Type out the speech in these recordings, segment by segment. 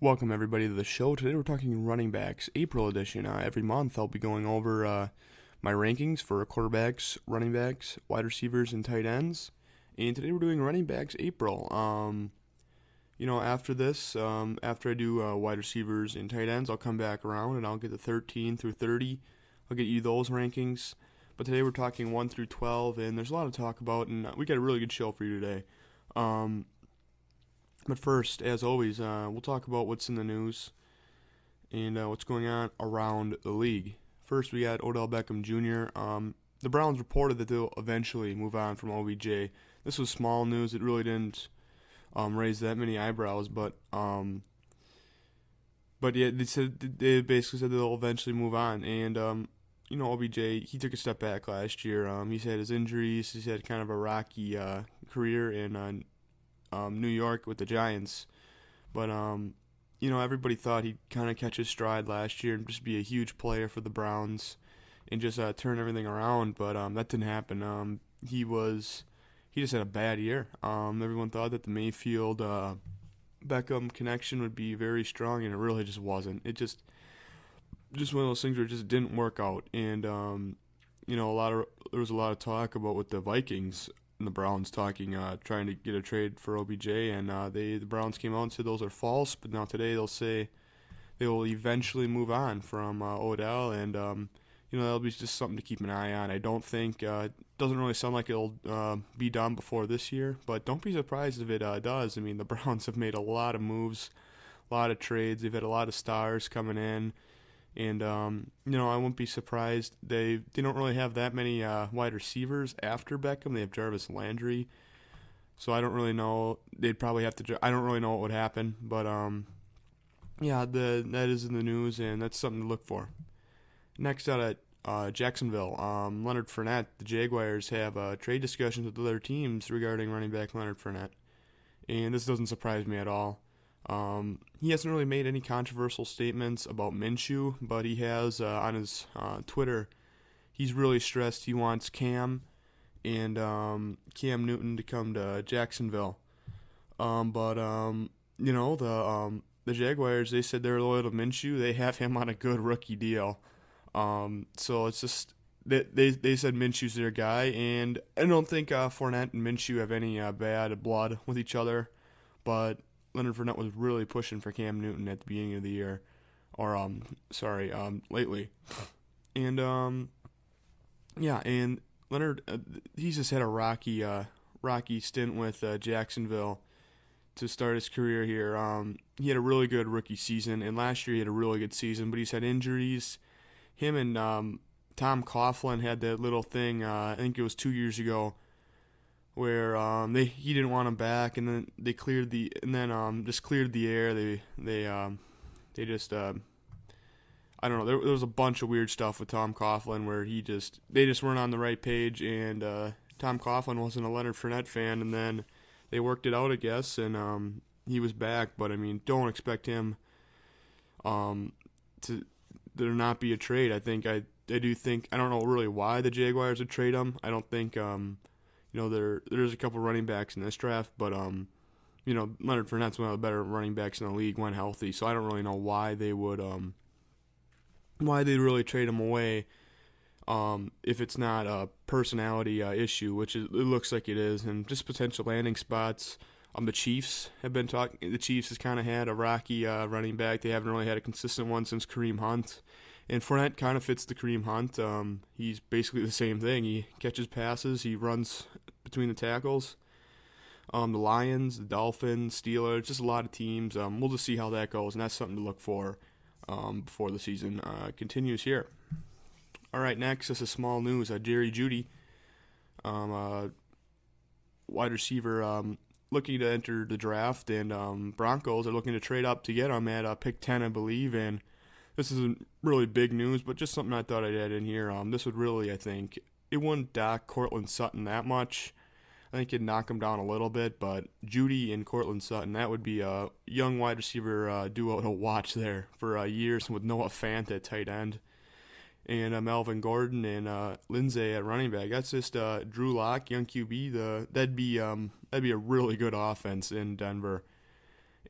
Welcome everybody to the show. Today we're talking running backs, April edition. Every month I'll be going over my rankings for quarterbacks, running backs, wide receivers, and tight ends. And today we're doing running backs April. After this, after I do wide receivers and tight ends, I'll come back around and I'll get the 13 through 30. I'll get you those rankings. But today we're talking 1 through 12, and there's a lot to talk about, and we got a really good show for you today. But first, as always, we'll talk about what's in the news and what's going on around the league. First, we got Odell Beckham Jr. The Browns reported that they'll eventually move on from OBJ. This was small news. It really didn't raise that many eyebrows, but yeah, they basically said they'll eventually move on. And OBJ, he took a step back last year. He's had his injuries. He's had kind of a rocky career in New York with the Giants. But, everybody thought he'd kind of catch his stride last year and just be a huge player for the Browns and just turn everything around. But that didn't happen. He just had a bad year. Everyone thought that the Mayfield Beckham connection would be very strong, and it really just wasn't. It just one of those things where it just didn't work out. And there was a lot of talk about with the Vikings and the Browns trying to get a trade for OBJ, and the Browns came out and said those are false. But now today they'll say they will eventually move on from Odell, and that'll be just something to keep an eye on. I don't think it doesn't really sound like it'll be done before this year, but don't be surprised if it does. I mean, the Browns have made a lot of moves, a lot of trades. They've had a lot of stars coming in. And, I wouldn't be surprised. They don't really have that many wide receivers after Beckham. They have Jarvis Landry. So I don't really know. They'd probably have to. I don't really know what would happen. But, that is in the news, and that's something to look for. Next out at Jacksonville, Leonard Fournette. The Jaguars have trade discussions with other teams regarding running back Leonard Fournette. And this doesn't surprise me at all. He hasn't really made any controversial statements about Minshew, but he has on his Twitter, he's really stressed he wants Cam and Cam Newton to come to Jacksonville. The Jaguars, they said they're loyal to Minshew. They have him on a good rookie deal. So it's just they said Minshew's their guy, and I don't think Fournette and Minshew have any bad blood with each other, but Leonard Fournette was really pushing for Cam Newton at the beginning of the year, or lately, and and Leonard, he's just had a rocky stint with Jacksonville to start his career here. He had a really good rookie season, and last year he had a really good season, but he's had injuries. Him and Tom Coughlin had that little thing. I think it was 2 years ago, where he didn't want him back, and then they cleared the just cleared the air. They just I don't know. There was a bunch of weird stuff with Tom Coughlin where they just weren't on the right page, and Tom Coughlin wasn't a Leonard Fournette fan, and then they worked it out, I guess, and he was back. But I mean, don't expect him to there not be a trade. I do think I don't know really why the Jaguars would trade him. I don't think there's a couple running backs in this draft, but Leonard Fournette's one of the better running backs in the league when healthy. So I don't really know why they would why they'd really trade him away if it's not a personality issue, which it looks like it is, and just potential landing spots. The Chiefs have been talking. The Chiefs has kind of had a rocky running back. They haven't really had a consistent one since Kareem Hunt. And Fournette kind of fits the Kareem Hunt. He's basically the same thing. He catches passes. He runs between the tackles. The Lions, the Dolphins, Steelers, just a lot of teams. We'll just see how that goes, and that's something to look for before the season continues here. All right, next, this is small news. Jerry Jeudy, wide receiver, looking to enter the draft, and Broncos are looking to trade up to get him at pick 10, I believe, and this isn't really big news, but just something I thought I'd add in here. This would really, I think, it wouldn't dock Courtland Sutton that much. I think it'd knock him down a little bit, but Jeudy and Courtland Sutton, that would be a young wide receiver duo to watch there for years with Noah Fant at tight end. And Melvin Gordon and Lindsay at running back. That's just Drew Lock, young QB. That'd be a really good offense in Denver.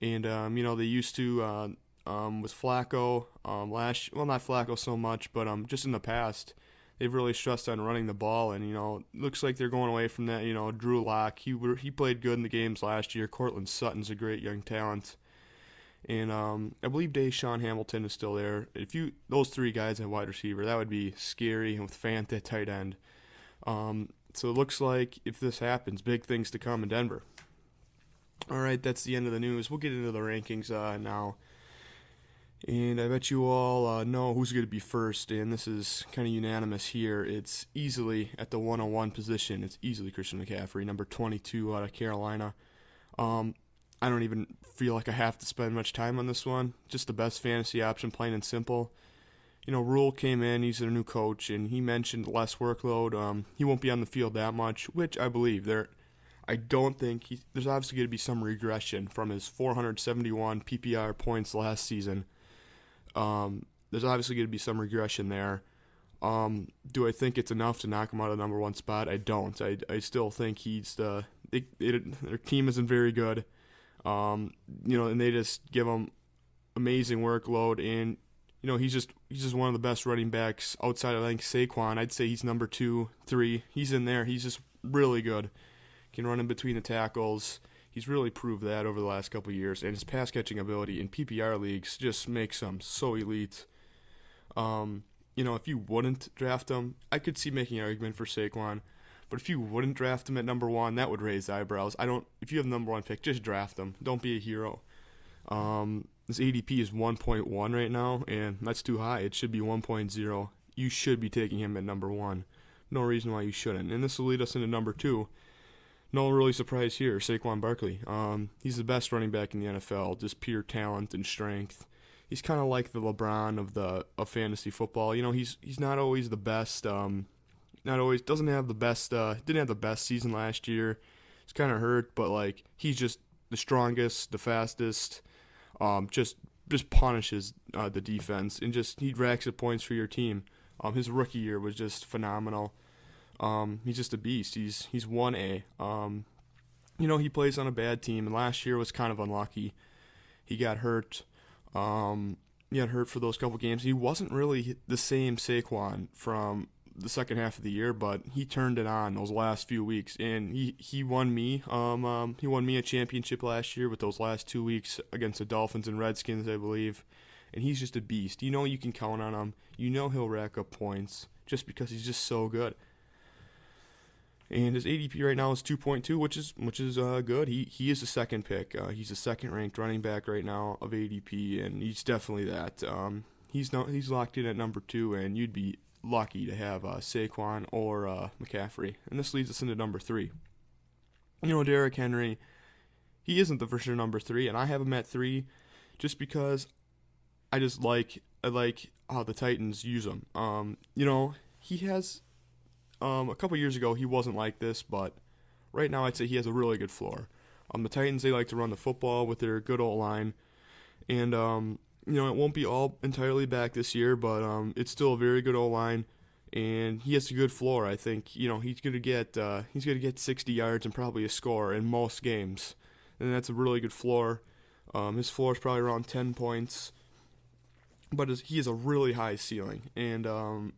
And they used to with Flacco not Flacco so much, but just in the past, they've really stressed on running the ball, and looks like they're going away from that. Drew Lock, he played good in the games last year. Cortland Sutton's a great young talent, and I believe Deshaun Hamilton is still there. Those three guys at wide receiver, that would be scary, and with Fant at tight end. So it looks like if this happens, big things to come in Denver. All right, that's the end of the news. We'll get into the rankings now. And I bet you all know who's going to be first, and this is kind of unanimous here. It's easily at the 101 position. It's easily Christian McCaffrey, number 22 out of Carolina. I don't even feel like I have to spend much time on this one. Just the best fantasy option, plain and simple. Rule came in. He's their new coach, and he mentioned less workload. He won't be on the field that much, which I believe. I don't think there's obviously going to be some regression from his 471 PPR points last season. There's obviously going to be some regression there. Do I think it's enough to knock him out of the number one spot? I don't. I still think their team isn't very good. And they just give him amazing workload, and he's just one of the best running backs outside of, I think, Saquon. I'd say he's number 2, 3. He's in there. He's just really good. Can run in between the tackles. He's really proved that over the last couple of years, and his pass catching ability in PPR leagues just makes him so elite. If you wouldn't draft him, I could see making an argument for Saquon, but if you wouldn't draft him at number 1, that would raise eyebrows. If you have the number 1 pick, just draft him. Don't be a hero. This ADP is 1.1 right now, and that's too high. It should be 1.0. You should be taking him at number 1. No reason why you shouldn't. And this will lead us into number 2. No really surprise here, Saquon Barkley. He's the best running back in the NFL, just pure talent and strength. He's kind of like the LeBron of fantasy football. He's not always the best. Doesn't have the best. Didn't have the best season last year. He's kind of hurt, but he's just the strongest, the fastest. Just punishes the defense, and he racks up points for your team. His rookie year was just phenomenal. He's just a beast. He's 1A. He plays on a bad team, and last year was kind of unlucky. He got hurt. He got hurt for those couple games. He wasn't really the same Saquon from the second half of the year, but he turned it on those last few weeks, and he won me. He won me a championship last year with those last 2 weeks against the Dolphins and Redskins, I believe. And he's just a beast. You can count on him. He'll rack up points just because he's just so good. And his ADP right now is 2.2, which is good. He is the second pick. He's the second ranked running back right now of ADP, and he's definitely that. He's locked in at number 2, and you'd be lucky to have Saquon or McCaffrey. And this leads us into number 3. Derrick Henry, he isn't the for sure number 3, and I have him at 3 just because I like how the Titans use him. He has a couple years ago he wasn't like this, but right now I'd say he has a really good floor. The Titans, they like to run the football with their good old line, and it won't be all entirely back this year, but it's still a very good old line, and he has a good floor. I think he's gonna get 60 yards and probably a score in most games, and that's a really good floor. His floor is probably around 10 points. But he has a really high ceiling, and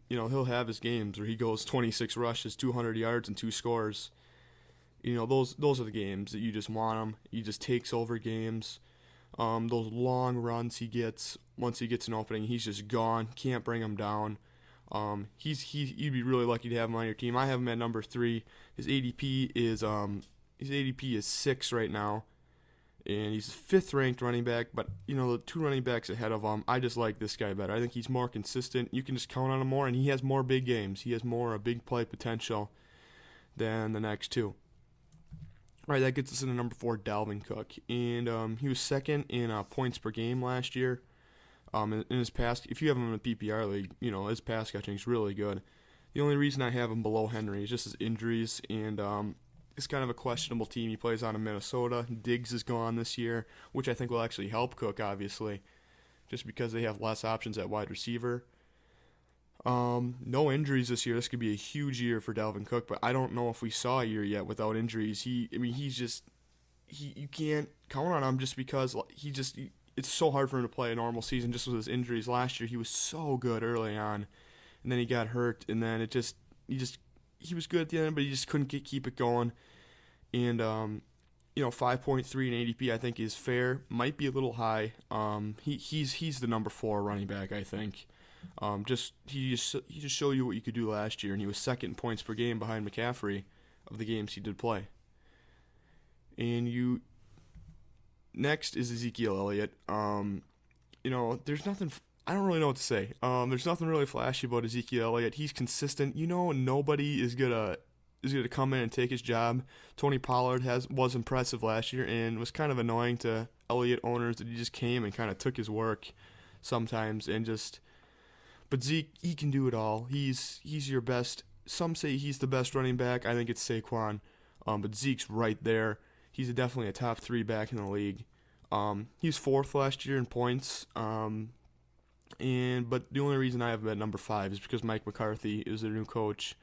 he'll have his games where he goes 26 rushes, 200 yards, and 2 scores. Those are the games that you just want him. He just takes over games. Those long runs he gets, once he gets an opening, he's just gone. Can't bring him down. You'd be really lucky to have him on your team. I have him at number 3. His ADP is 6 right now. And he's 5th ranked running back, but the 2 running backs ahead of him, I just like this guy better. I think he's more consistent. You can just count on him more, and he has more big games. He has more big play potential than the next 2. All right, that gets us into number 4, Dalvin Cook, and he was 2nd in points per game last year. In his pass, if you have him in a PPR league, his pass catching is really good. The only reason I have him below Henry is just his injuries, and it's kind of a questionable team he plays on in Minnesota. Diggs is gone this year, which I think will actually help Cook, obviously, just because they have less options at wide receiver. No injuries this year. This could be a huge year for Dalvin Cook, but I don't know if we saw a year yet without injuries. He's just you can't count on him just because it's so hard for him to play a normal season just with his injuries. Last year he was so good early on, and then he got hurt, and then he was good at the end, but he just couldn't keep it going. And 5.3 in ADP I think is fair. Might be a little high. He's the number 4 running back I think. He just showed you what you could do last year, and he was second in points per game behind McCaffrey of the games he did play. And next is Ezekiel Elliott. There's nothing. I don't really know what to say. There's nothing really flashy about Ezekiel Elliott. He's consistent. Nobody is gonna come in and take his job. Tony Pollard was impressive last year and was kind of annoying to Elliott owners that he just came and kind of took his work sometimes and just. But Zeke, he can do it all. He's your best. Some say he's the best running back. I think it's Saquon. But Zeke's right there. He's definitely a top 3 back in the league. He was 4th last year in points. But the only reason I have him at number 5 is because Mike McCarthy is their new coach.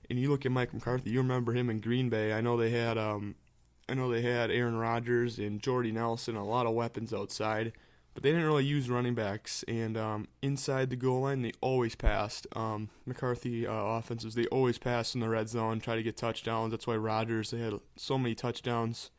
And you look at Mike McCarthy, you remember him in Green Bay. I know they had Aaron Rodgers and Jordy Nelson, a lot of weapons outside, but they didn't really use running backs. And inside the goal line, they always passed. McCarthy offenses, they always passed in the red zone, try to get touchdowns. That's why Rodgers, they had so many touchdowns.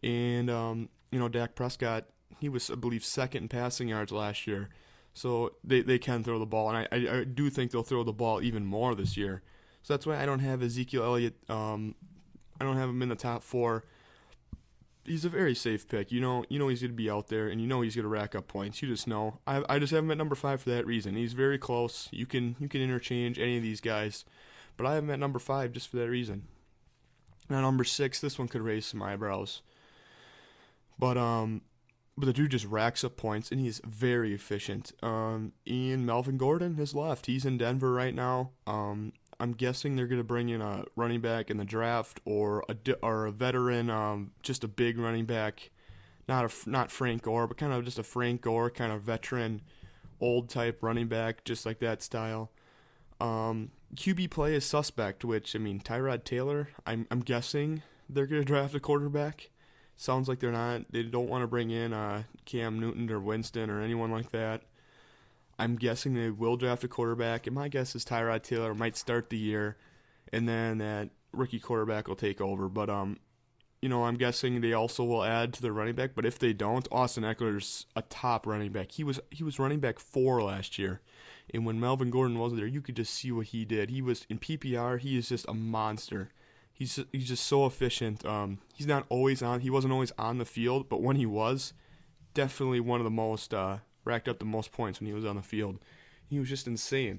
And Dak Prescott, he was, I believe, 2nd in passing yards last year. So they can throw the ball, and I do think they'll throw the ball even more this year. So that's why I don't have Ezekiel Elliott. I don't have him in the top 4. He's a very safe pick. He's going to be out there, and he's going to rack up points. You just know. I just have him at number 5 for that reason. He's very close. You can interchange any of these guys, but I have him at number 5 just for that reason. Now number 6, this one could raise some eyebrows, but the dude just racks up points, and he's very efficient. Melvin Gordon has left. He's in Denver right now. I'm guessing they're going to bring in a running back in the draft or a veteran, just a big running back, not Frank Gore, but kind of just a Frank Gore kind of veteran, old type running back, just like that style. QB play is suspect, which, Tyrod Taylor, I'm guessing they're going to draft a quarterback. Sounds like they're not. They don't want to bring in Cam Newton or Winston or anyone like that. I'm guessing they will draft a quarterback, and my guess is Tyrod Taylor might start the year, and then that rookie quarterback will take over. But I'm guessing they also will add to the running back. But if they don't, Austin Eckler's a top running back. He was running back 4 last year, and when Melvin Gordon wasn't there, you could just see what he did. He was in PPR. He is just a monster. He's just so efficient. He's not always on. He wasn't always on the field, but when he was, definitely one of the most. Racked up the most points when he was on the field. He was just insane.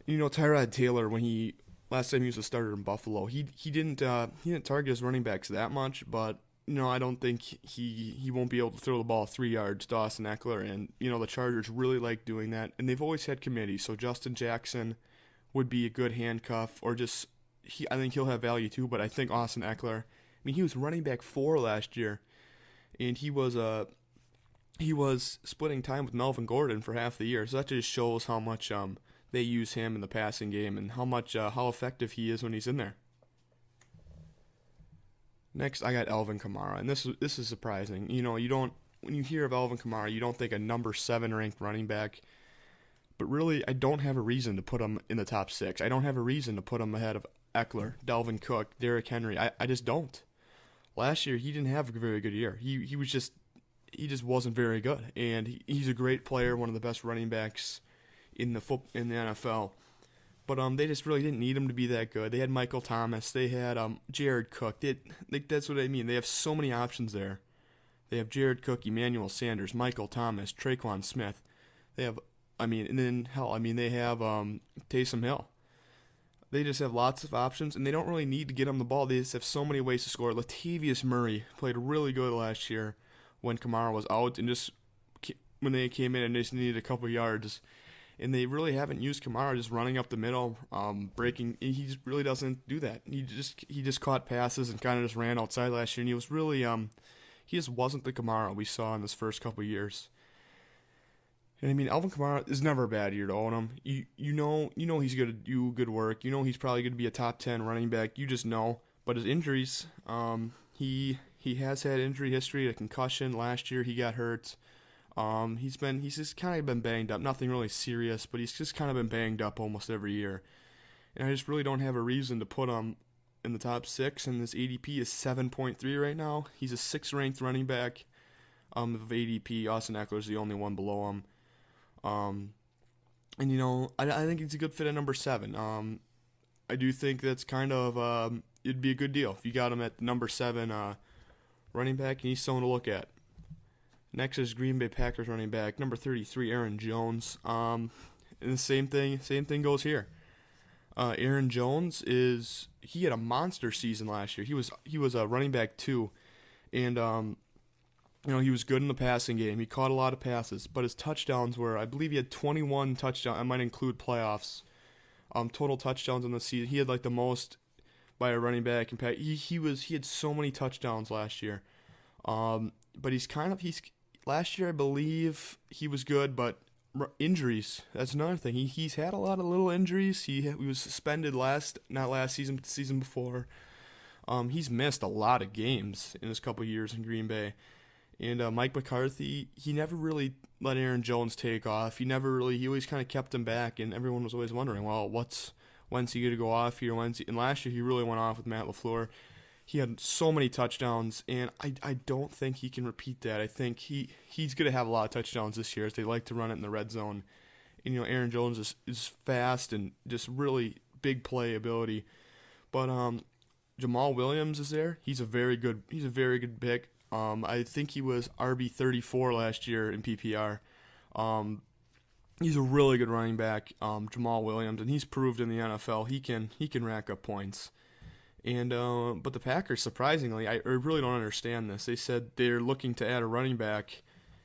Tyrod Taylor, when last time he was a starter in Buffalo, he didn't target his running backs that much, but I don't think he won't be able to throw the ball 3 yards to Austin Eckler, and the Chargers really like doing that, and they've always had committees. So Justin Jackson would be a good handcuff, or just I think he'll have value too. But I think Austin Eckler, he was running back 4 last year, and he was splitting time with Melvin Gordon for half the year, so that just shows how much they use him in the passing game and how effective he is when he's in there. Next, I got Alvin Kamara, and this is surprising. When you hear of Alvin Kamara, you don't think a number 7 ranked running back, but really, I don't have a reason to put him in the top 6. I don't have a reason to put him ahead of Eckler, Dalvin Cook, Derrick Henry. I just don't. Last year, he didn't have a very good year. He just wasn't very good, and he's a great player, one of the best running backs in the NFL. But they just really didn't need him to be that good. They had Michael Thomas, they had Jared Cook. That's what I mean. They have so many options there. They have Jared Cook, Emmanuel Sanders, Michael Thomas, Traquan Smith. They have, they have Taysom Hill. They just have lots of options, and they don't really need to get him the ball. They just have so many ways to score. Latavius Murray played really good last year when Kamara was out, and just when they came in and they just needed a couple yards. And they really haven't used Kamara just running up the middle, breaking. He just really doesn't do that. He just caught passes and kind of just ran outside last year, and he was really he just wasn't the Kamara we saw in his first couple years. And Alvin Kamara is never a bad year to own him. You know he's going to do good work. He's probably going to be a top 10 running back. You just know. But his injuries, he has had injury history, a concussion. Last year he got hurt. He's just kind of been banged up. Nothing really serious, but he's just kind of been banged up almost every year. And I just really don't have a reason to put him in the top 6, and his ADP is 7.3 right now. He's a 6th ranked running back of ADP. Austin Eckler's the only one below him. And I think he's a good fit at number 7. I do think that's kind of it'd be a good deal if you got him at number 7 running back, and he's someone to look at. Next is Green Bay Packers running back number 33, Aaron Jones. And the same thing goes here. Aaron Jones he had a monster season last year. He was a running back 2, and he was good in the passing game. He caught a lot of passes, but his touchdowns were, I believe he had 21 touchdowns. I might include playoffs. Total touchdowns in the season. He had like the most by a running back. He had so many touchdowns last year. But he's last year I believe he was good, but injuries. That's another thing. He's had a lot of little injuries. He was suspended not last season, but the season before. He's missed a lot of games in his couple years in Green Bay. And Mike McCarthy, he never really let Aaron Jones take off. He always kind of kept him back, and everyone was always wondering, well, when's he going to go off here? And last year he really went off with Matt LaFleur. He had so many touchdowns, and I don't think he can repeat that. I think he's going to have a lot of touchdowns this year as they like to run it in the red zone. And, Aaron Jones is fast and just really big play ability. But Jamal Williams is there. He's a very good pick. I think he was RB 34 last year in PPR. He's a really good running back, Jamal Williams, and he's proved in the NFL he can rack up points. And but the Packers, surprisingly, I really don't understand this. They said they're looking to add a running back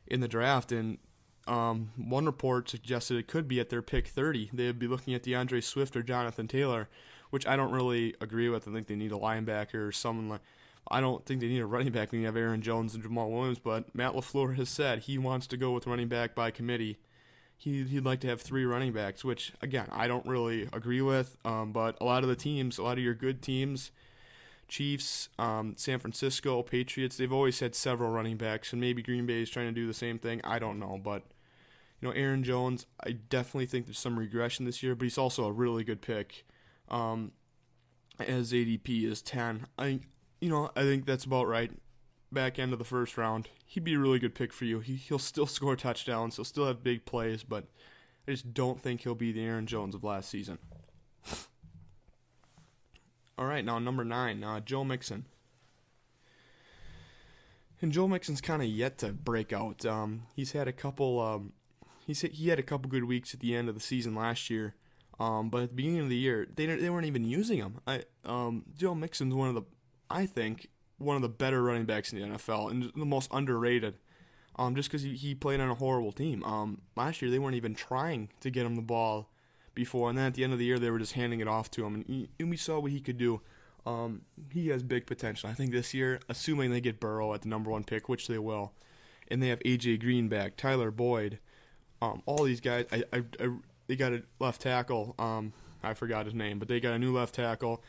in the draft, and one report suggested it could be at their pick 30. They'd be looking at DeAndre Swift or Jonathan Taylor, which I don't really agree with. I think they need a linebacker or someone like. I don't think they need a running back when you have Aaron Jones and Jamal Williams, but Matt LaFleur has said he wants to go with running back by committee. He'd like to have 3 running backs, which, again, I don't really agree with, but a lot of your good teams, Chiefs, San Francisco, Patriots, they've always had several running backs, and maybe Green Bay is trying to do the same thing. I don't know, but, Aaron Jones, I definitely think there's some regression this year, but he's also a really good pick. As ADP is 10. I think that's about right. Back end of the first round, he'd be a really good pick for you. He'll still score touchdowns. He'll still have big plays, but I just don't think he'll be the Aaron Jones of last season. All right, now number 9, Joe Mixon. And Joe Mixon's kind of yet to break out. He's had a couple. He had a couple good weeks at the end of the season last year. But at the beginning of the year, they weren't even using him. Joe Mixon's I think one of the better running backs in the NFL and the most underrated. Just because he played on a horrible team. Last year they weren't even trying to get him the ball before, and then at the end of the year they were just handing it off to him, and we saw what he could do. He has big potential. I think this year, assuming they get Burrow at the number 1 pick, which they will, and they have AJ Green back, Tyler Boyd, all these guys. They got a left tackle. I forgot his name, but they got a new left tackle.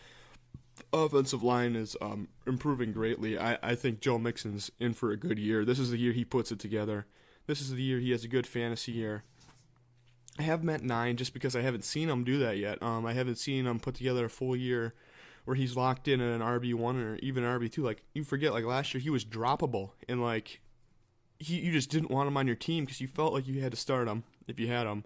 Offensive line is improving greatly. I think Joe Mixon's in for a good year. This is the year he puts it together. This is the year he has a good fantasy year. I have him at 9 just because I haven't seen him do that yet. I haven't seen him put together a full year where he's locked in at an RB1 or even RB2. Like, you forget, like last year he was droppable, and like you just didn't want him on your team because you felt like you had to start him if you had him,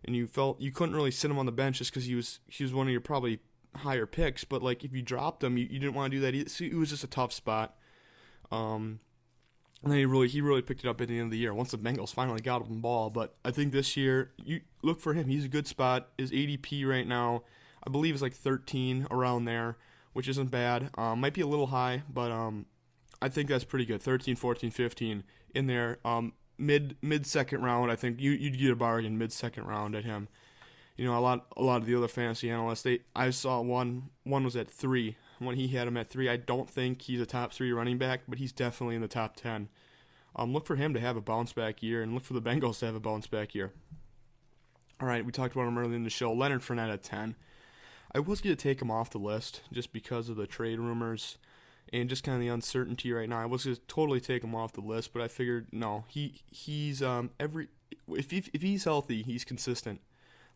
and you felt you couldn't really sit him on the bench just because he was one of your probably higher picks, but like if you dropped him, you didn't want to do that either. So it was just a tough spot. And then he really picked it up at the end of the year once the Bengals finally got him the ball. But I think this year, you look for him. He's a good spot. His ADP right now, I believe, is like 13, around there, which isn't bad. Might be a little high, but I think that's pretty good. 13, 14, 15 in there. Mid second round, I think you'd get a bargain mid-second round at him. A lot of the other fantasy analysts, I saw one was at 3. When he had him at 3, I don't think he's a top 3 running back, but he's definitely in the top 10. Look for him to have a bounce back year, and look for the Bengals to have a bounce back year. All right, we talked about him earlier in the show. Leonard Fournette at 10. I was going to take him off the list just because of the trade rumors. and just kind of the uncertainty right now. I was going to totally take him off the list, but I figured no, he's every if he's healthy, he's consistent.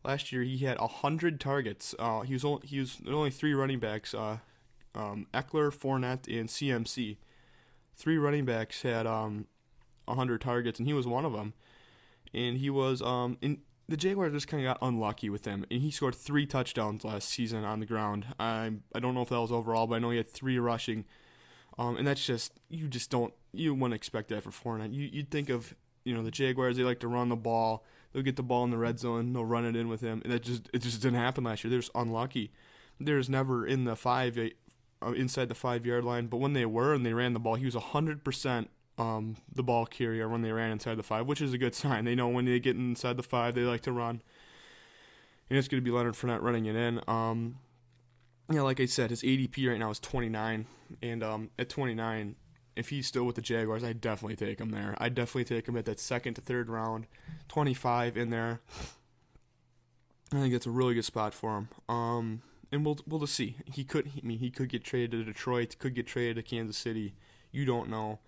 Last year he had 100 targets. He was only three running backs, Eckler, Fournette, and CMC. Three running backs had 100 targets, and he was one of them. And he was in the Jaguars just kind of got unlucky with him, and he scored 3 touchdowns last season on the ground. I don't know if that was overall, but I know he had 3 rushing. And that's just you wouldn't expect that for Fournette. You'd think of the Jaguars, they like to run the ball. They'll get the ball in the red zone, they'll run it in with him, and it just didn't happen last year. They're just unlucky. There's never in the inside the 5-yard line, but when they were and they ran the ball, he was 100% the ball carrier when they ran inside the 5, which is a good sign. They know when they get inside the 5, they like to run. And it's going to be Leonard Fournette running it in. Like I said, his ADP right now is 29. And at 29, if he's still with the Jaguars, I'd definitely take him there. I'd definitely take him at that 2nd to 3rd round. 25 in there. I think that's a really good spot for him. And we'll just see. He could get traded to Detroit, could get traded to Kansas City. You don't know.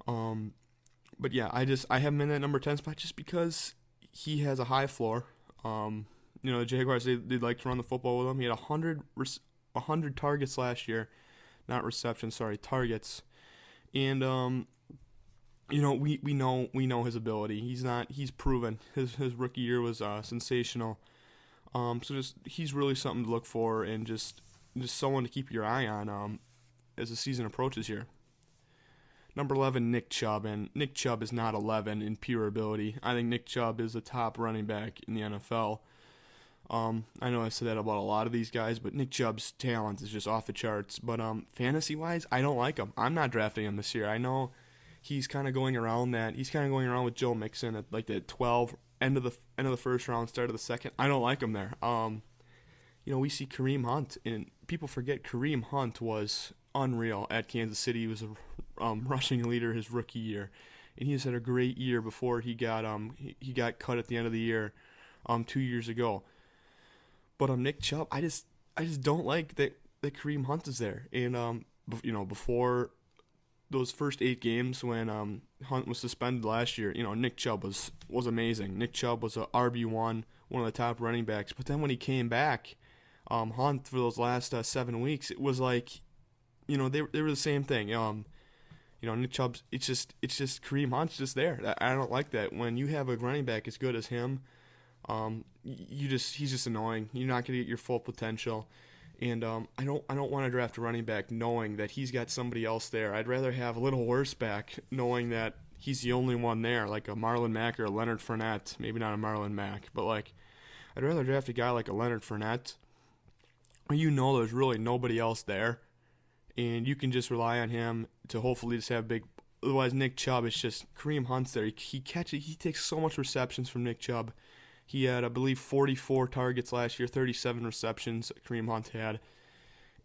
But yeah, I have him in that number 10 spot just because he has a high floor. The Jaguars, they'd like to run the football with him. He had 100 targets last year, not receptions, sorry, targets. And we know his ability. He's proven. His rookie year was sensational. He's really something to look for, and just someone to keep your eye on as the season approaches here. Number 11, Nick Chubb, and Nick Chubb is not 11 in pure ability. I think Nick Chubb is the top running back in the NFL. I know I said that about a lot of these guys, but Nick Chubb's talent is just off the charts. But fantasy-wise, I don't like him. I'm not drafting him this year. I know he's kind of going around that. He's kind of going around with Joe Mixon at like the 12, end of the first round, start of the second. I don't like him there. We see Kareem Hunt, and people forget Kareem Hunt was unreal at Kansas City. He was a rushing leader his rookie year, and he just had a great year before he got cut at the end of the year 2 years ago. But Nick Chubb, I just don't like that Kareem Hunt is there. And before those first 8 games when Hunt was suspended last year, Nick Chubb was amazing. Nick Chubb was a RB1, one of the top running backs. But then when he came back, Hunt for those last 7 weeks, it was like, they were the same thing. Nick Chubb's it's just Kareem Hunt's just there. I don't like that. When you have a running back as good as him, he's just annoying. You're not going to get your full potential. And I don't want to draft a running back knowing that he's got somebody else there. I'd rather have a little worse back knowing that he's the only one there, like a Marlon Mack or a Leonard Fournette. Maybe not a Marlon Mack, but I'd rather draft a guy like a Leonard Fournette where there's really nobody else there, and you can just rely on him to hopefully just have big. Otherwise, Nick Chubb is just Kareem Hunt's there. He takes so much receptions from Nick Chubb. He had, I believe, 44 targets last year, 37 receptions Kareem Hunt had.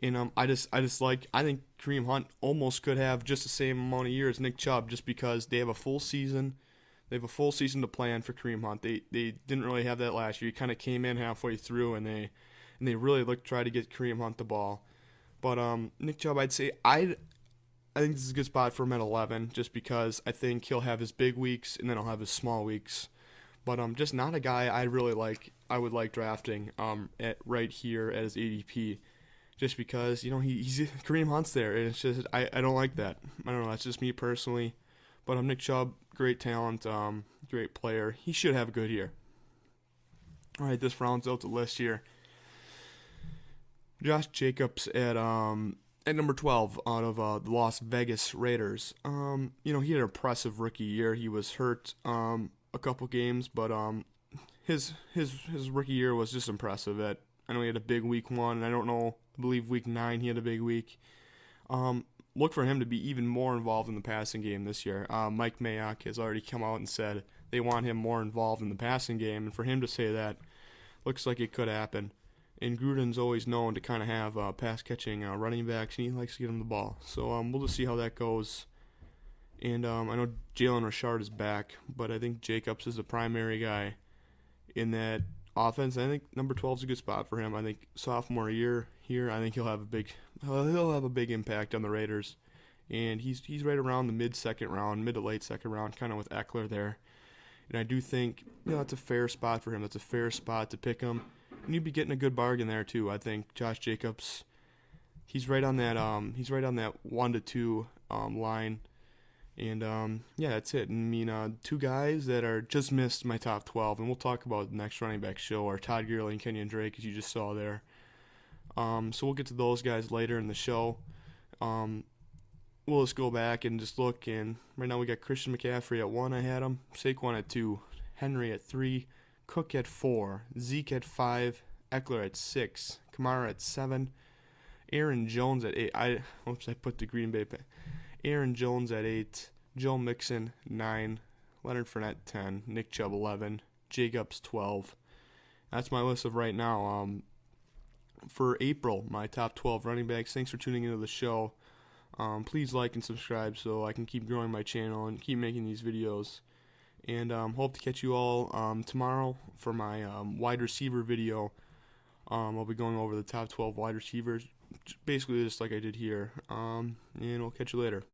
And I think Kareem Hunt almost could have just the same amount of years as Nick Chubb just because they have a full season. They have a full season to plan for Kareem Hunt. They didn't really have that last year. He kind of came in halfway through, and they really tried to get Kareem Hunt the ball. But Nick Chubb, I'd say I think this is a good spot for him at 11 just because I think he'll have his big weeks and then he'll have his small weeks. But just not a guy I would like drafting at right here at his ADP, just because he's Kareem Hunt's there, and it's just I don't like that. I don't know. That's just me personally. But Nick Chubb, great talent, great player. He should have a good year. All right, this rounds out the list here. Josh Jacobs at number 12 out of the Las Vegas Raiders. He had an impressive rookie year. He was hurt a couple games, but his rookie year was just impressive. I know he had a big week 1, and I believe week 9 he had a big week. Look for him to be even more involved in the passing game this year. Mike Mayock has already come out and said they want him more involved in the passing game, and for him to say that, looks like it could happen. And Gruden's always known to kind of have pass-catching running backs, and he likes to get him the ball. So we'll just see how that goes. And I know Jalen Richard is back, but I think Jacobs is the primary guy in that offense. I think number 12 is a good spot for him. I think sophomore year here, I think he'll have a big impact on the Raiders. And he's right around the mid to late second round, kind of with Eckler there. And I do think that's a fair spot for him. That's a fair spot to pick him, and you'd be getting a good bargain there too. I think Josh Jacobs, he's right on that 1-2 line. And yeah, that's it. I mean, two guys that are just missed my top 12, and we'll talk about the next running back show are Todd Gurley and Kenyon Drake, as you just saw there. So we'll get to those guys later in the show. We'll just go back and just look, and right now we got Christian McCaffrey at 1, I had him, Saquon at 2, Henry at 3, Cook at 4, Zeke at 5, Eckler at 6, Kamara at 7, Aaron Jones at 8. I put the Green Bay. Aaron Jones at 8, Joe Mixon 9, Leonard Fournette 10, Nick Chubb 11, Jacobs 12. That's my list of right now. For April, my top 12 running backs. Thanks for tuning into the show. Please like and subscribe so I can keep growing my channel and keep making these videos. And hope to catch you all tomorrow for my wide receiver video. I'll be going over the top 12 wide receivers, basically just like I did here. And we'll catch you later.